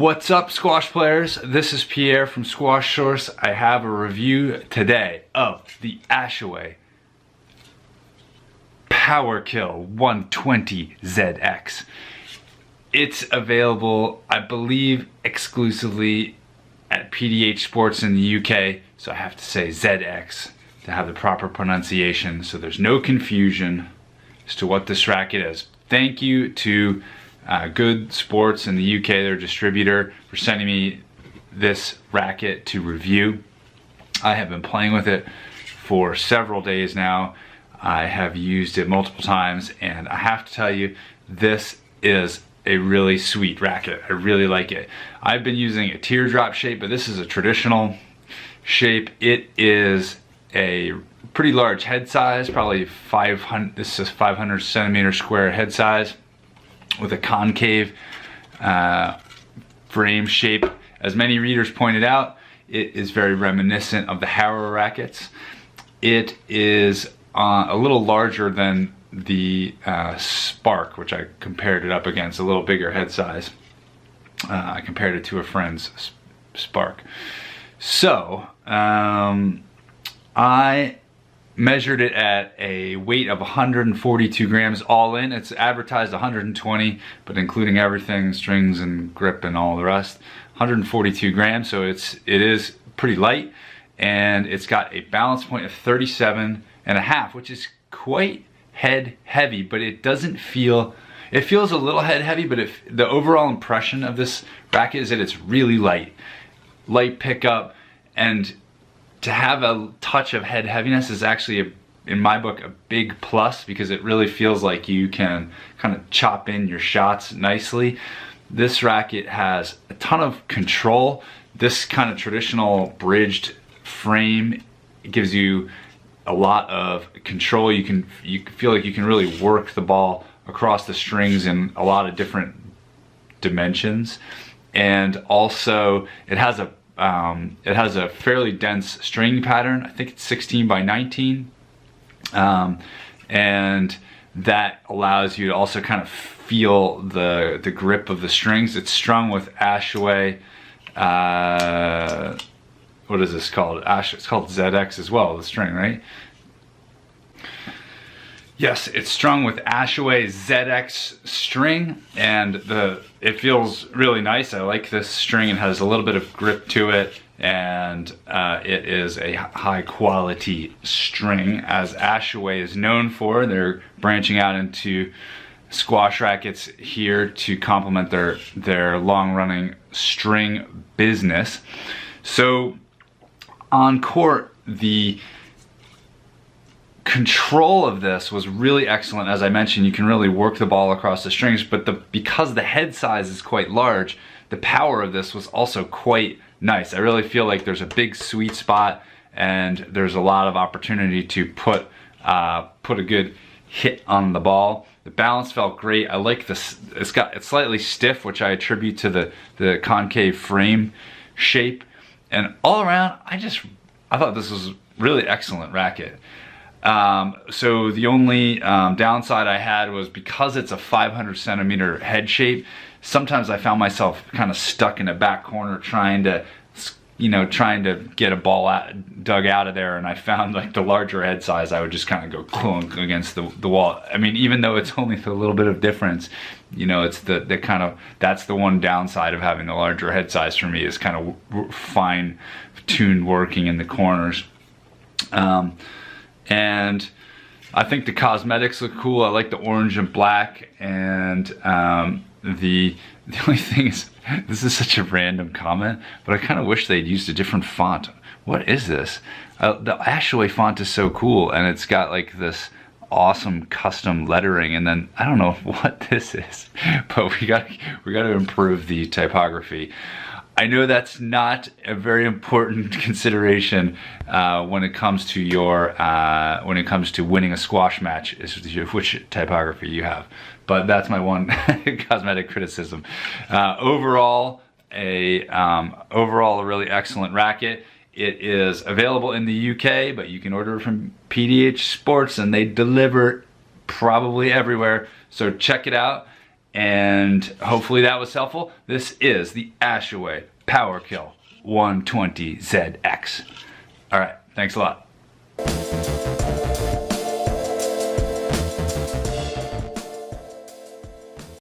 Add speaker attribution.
Speaker 1: What's up, squash players? This is Pierre from Squash Source. I have a review today of the Ashaway Powerkill 120ZX. It's available, I believe, exclusively at PDH Sports in the UK, so I have to say ZX to have the proper pronunciation so there's no confusion as to what this racket is. Thank you to Good Sports in the UK, their distributor, for sending me this racket to review. I have been playing with it for several days now. I have used it multiple times, and I have to tell you, this is a really sweet racket. I really like it. I've been using a teardrop shape, but this is a traditional shape. It is a pretty large head size, probably 500, this is 500 centimeter square head size, with a concave frame shape. As many readers pointed out, it is very reminiscent of the Harrow rackets. It is a little larger than the Spark, which I compared it up against, a little bigger head size. I compared it to a friend's Spark. So I measured it at a weight of 142 grams all in. It's advertised 120, but including everything, strings and grip and all the rest, 142 grams, so it is pretty light, and it's got a balance point of 37.5, which is quite head heavy, but it doesn't feel, it feels a little head heavy, but the overall impression of this racket is that it's really light pickup, and to have a touch of head heaviness is actually, in my book, a big plus, because it really feels like you can kind of chop in your shots nicely. This racket has a ton of control. This kind of traditional bridged frame gives you a lot of control. You feel like you can really work the ball across the strings in a lot of different dimensions, and also it has a fairly dense string pattern. I think it's 16 by 19, and that allows you to also kind of feel the grip of the strings. It's strung with Ashaway. What is this called? It's called ZX as well, the string, right? Yes, it's strung with Ashaway ZX string, and it feels really nice. I like this string. It has a little bit of grip to it, and it is a high quality string, as Ashaway is known for. They're branching out into squash rackets here to complement their long-running string business. So on court, the control of this was really excellent. As I mentioned, you can really work the ball across the strings, but because the head size is quite large, the power of this was also quite nice. I really feel like there's a big sweet spot, and there's a lot of opportunity to put a good hit on the ball. The balance felt great. I like this. It's slightly stiff, which I attribute to the concave frame shape. And all around, I thought this was really excellent racket. So the only downside I had was, because it's a 500 centimeter head shape, sometimes I found myself kind of stuck in a back corner trying to get a ball dug out of there, and I found, like, the larger head size, I would just kind of go clunk against the wall. I mean, even though it's only a little bit of difference, it's the kind of, that's the one downside of having the larger head size for me, is kind of fine-tuned working in the corners. And I think the cosmetics look cool. I like the orange and black, and the only thing is, this is such a random comment, but I kind of wish they'd used a different font. What is this? The Ashaway font is so cool, and it's got like this awesome custom lettering, and then I don't know what this is, but we got to improve the typography. I know that's not a very important consideration when it comes to winning a squash match, is which typography you have. But that's my one cosmetic criticism. Overall, a really excellent racket. It is available in the UK, but you can order it from PDH Sports, and they deliver probably everywhere. So check it out. And hopefully that was helpful. This is the Ashaway Powerkill 120ZX. All right, thanks a lot.